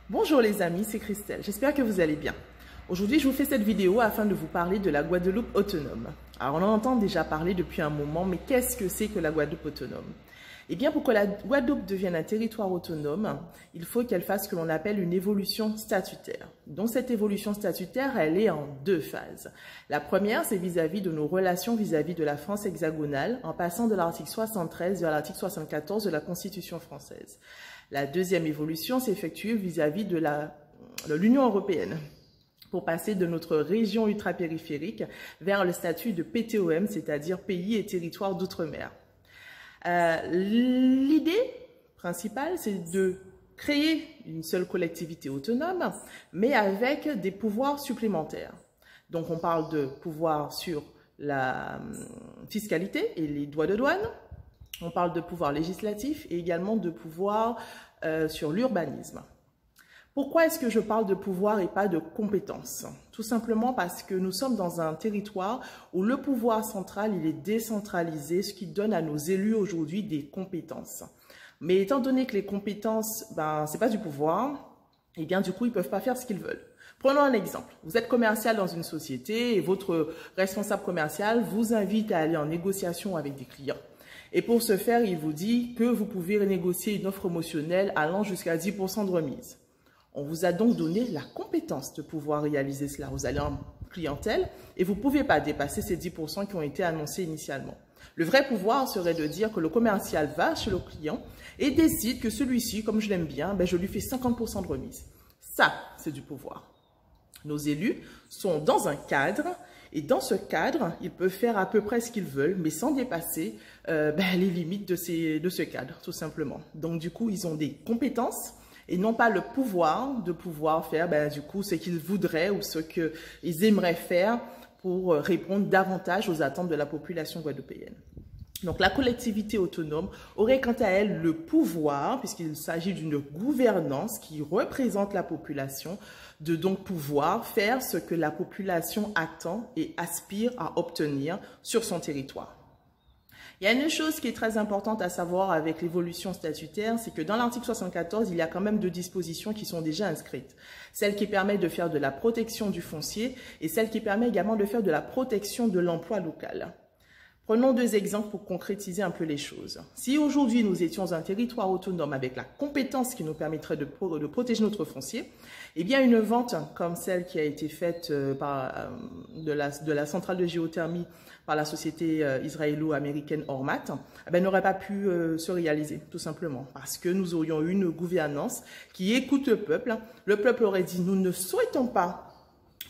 Bonjour les amis, c'est Christelle, j'espère que vous allez bien. Aujourd'hui, je vous fais cette vidéo afin de vous parler de la Guadeloupe autonome. Alors, on en entend déjà parler depuis un moment, mais qu'est-ce que c'est que la Guadeloupe autonome? Eh bien, pour que la Guadeloupe devienne un territoire autonome, il faut qu'elle fasse ce que l'on appelle une évolution statutaire. Donc, cette évolution statutaire, elle est en deux phases. La première, c'est vis-à-vis de nos relations vis-à-vis de la France hexagonale, en passant de l'article 73 vers l'article 74 de la Constitution française. La deuxième évolution s'effectue vis-à-vis de l'Union européenne, pour passer de notre région ultrapériphérique vers le statut de PTOM, c'est-à-dire pays et territoire d'outre-mer. L'idée principale, c'est de créer une seule collectivité autonome, mais avec des pouvoirs supplémentaires. Donc, on parle de pouvoir sur la fiscalité et les droits de douane. On parle de pouvoir législatif et également de pouvoir sur l'urbanisme. Pourquoi est-ce que je parle de pouvoir et pas de compétences? Tout simplement parce que nous sommes dans un territoire où le pouvoir central, il est décentralisé, ce qui donne à nos élus aujourd'hui des compétences. Mais étant donné que les compétences, c'est pas du pouvoir, et bien du coup, ils peuvent pas faire ce qu'ils veulent. Prenons un exemple. Vous êtes commercial dans une société et votre responsable commercial vous invite à aller en négociation avec des clients. Et pour ce faire, il vous dit que vous pouvez renégocier une offre promotionnelle allant jusqu'à 10% de remise. On vous a donc donné la compétence de pouvoir réaliser cela. Vous allez en clientèle et vous ne pouvez pas dépasser ces 10% qui ont été annoncés initialement. Le vrai pouvoir serait de dire que le commercial va chez le client et décide que celui-ci, comme je l'aime bien, je lui fais 50% de remise. Ça, c'est du pouvoir. Nos élus sont dans un cadre et dans ce cadre, ils peuvent faire à peu près ce qu'ils veulent, mais sans dépasser les limites de ce cadre, tout simplement. Donc, du coup, ils ont des compétences et non pas le pouvoir de pouvoir faire du coup ce qu'ils voudraient ou ce qu'ils aimeraient faire pour répondre davantage aux attentes de la population guadeloupéenne. Donc la collectivité autonome aurait quant à elle le pouvoir, puisqu'il s'agit d'une gouvernance qui représente la population, de donc pouvoir faire ce que la population attend et aspire à obtenir sur son territoire. Il y a une chose qui est très importante à savoir avec l'évolution statutaire, c'est que dans l'article 74, il y a quand même deux dispositions qui sont déjà inscrites. Celle qui permet de faire de la protection du foncier et celle qui permet également de faire de la protection de l'emploi local. Prenons deux exemples pour concrétiser un peu les choses. Si aujourd'hui nous étions un territoire autonome avec la compétence qui nous permettrait de protéger notre foncier, eh bien une vente comme celle qui a été faite de la centrale de géothermie par la société israélo-américaine Ormat, n'aurait pas pu se réaliser, tout simplement, parce que nous aurions eu une gouvernance qui écoute le peuple. Le peuple aurait dit, nous ne souhaitons pas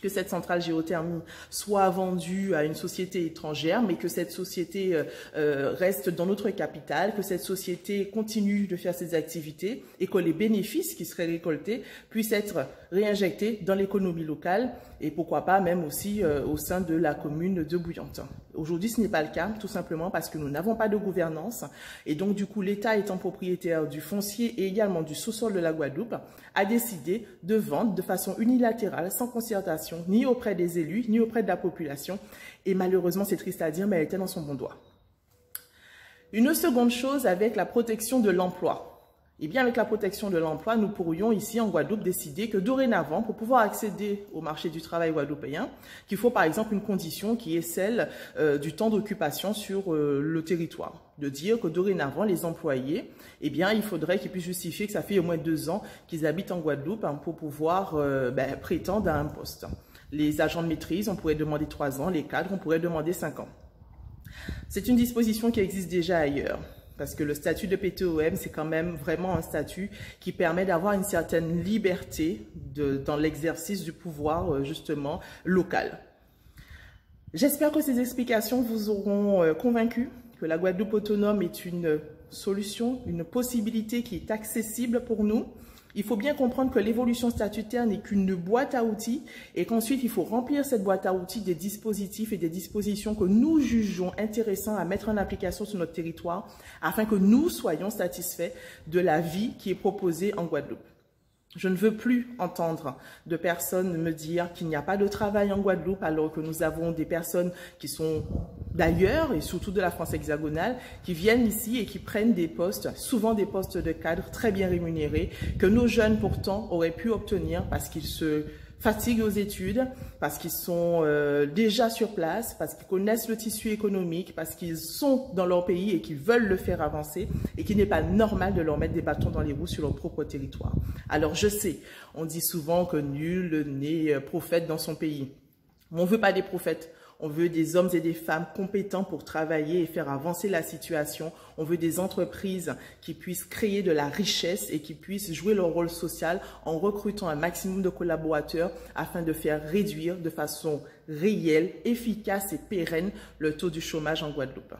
que cette centrale géothermie soit vendue à une société étrangère, mais que cette société reste dans notre capitale, que cette société continue de faire ses activités et que les bénéfices qui seraient récoltés puissent être réinjectés dans l'économie locale et pourquoi pas même aussi au sein de la commune de Bouillante. Aujourd'hui, ce n'est pas le cas, tout simplement parce que nous n'avons pas de gouvernance et donc du coup, l'État étant propriétaire du foncier et également du sous-sol de la Guadeloupe, a décidé de vendre de façon unilatérale, sans concertation, ni auprès des élus, ni auprès de la population. Et malheureusement, c'est triste à dire, mais elle était dans son bon droit. Une seconde chose avec la protection de l'emploi. Eh bien, avec la protection de l'emploi, nous pourrions ici en Guadeloupe décider que dorénavant, pour pouvoir accéder au marché du travail guadeloupéen, qu'il faut par exemple une condition qui est celle du temps d'occupation sur le territoire. De dire que dorénavant, les employés, eh bien, il faudrait qu'ils puissent justifier que ça fait au moins 2 ans qu'ils habitent en Guadeloupe pour pouvoir prétendre à un poste. Les agents de maîtrise, on pourrait demander 3 ans, les cadres, on pourrait demander 5 ans. C'est une disposition qui existe déjà ailleurs. Parce que le statut de PTOM, c'est quand même vraiment un statut qui permet d'avoir une certaine liberté dans l'exercice du pouvoir, justement, local. J'espère que ces explications vous auront convaincu que la Guadeloupe autonome est une solution, une possibilité qui est accessible pour nous. Il faut bien comprendre que l'évolution statutaire n'est qu'une boîte à outils et qu'ensuite, il faut remplir cette boîte à outils des dispositifs et des dispositions que nous jugeons intéressants à mettre en application sur notre territoire afin que nous soyons satisfaits de la vie qui est proposée en Guadeloupe. Je ne veux plus entendre de personnes me dire qu'il n'y a pas de travail en Guadeloupe alors que nous avons des personnes qui sont d'ailleurs et surtout de la France hexagonale qui viennent ici et qui prennent des postes, souvent des postes de cadre très bien rémunérés que nos jeunes pourtant auraient pu obtenir parce qu'ils se fatiguent aux études, parce qu'ils sont déjà sur place, parce qu'ils connaissent le tissu économique, parce qu'ils sont dans leur pays et qu'ils veulent le faire avancer et qu'il n'est pas normal de leur mettre des bâtons dans les roues sur leur propre territoire. Alors je sais, on dit souvent que nul n'est prophète dans son pays. Mais on ne veut pas des prophètes. On veut des hommes et des femmes compétents pour travailler et faire avancer la situation. On veut des entreprises qui puissent créer de la richesse et qui puissent jouer leur rôle social en recrutant un maximum de collaborateurs afin de faire réduire de façon réelle, efficace et pérenne le taux du chômage en Guadeloupe.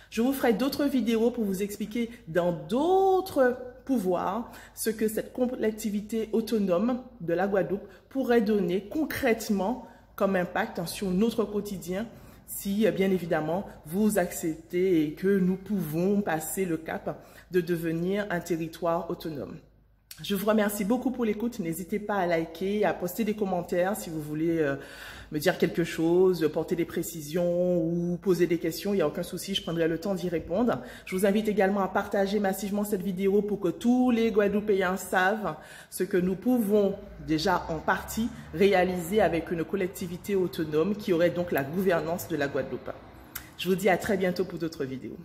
Je vous ferai d'autres vidéos pour vous expliquer dans d'autres pouvoirs ce que cette collectivité autonome de la Guadeloupe pourrait donner concrètement comme impact sur notre quotidien si, bien évidemment, vous acceptez et que nous pouvons passer le cap de devenir un territoire autonome. Je vous remercie beaucoup pour l'écoute. N'hésitez pas à liker, à poster des commentaires si vous voulez me dire quelque chose, porter des précisions ou poser des questions. Il n'y a aucun souci, je prendrai le temps d'y répondre. Je vous invite également à partager massivement cette vidéo pour que tous les Guadeloupéens savent ce que nous pouvons déjà en partie réaliser avec une collectivité autonome qui aurait donc la gouvernance de la Guadeloupe. Je vous dis à très bientôt pour d'autres vidéos.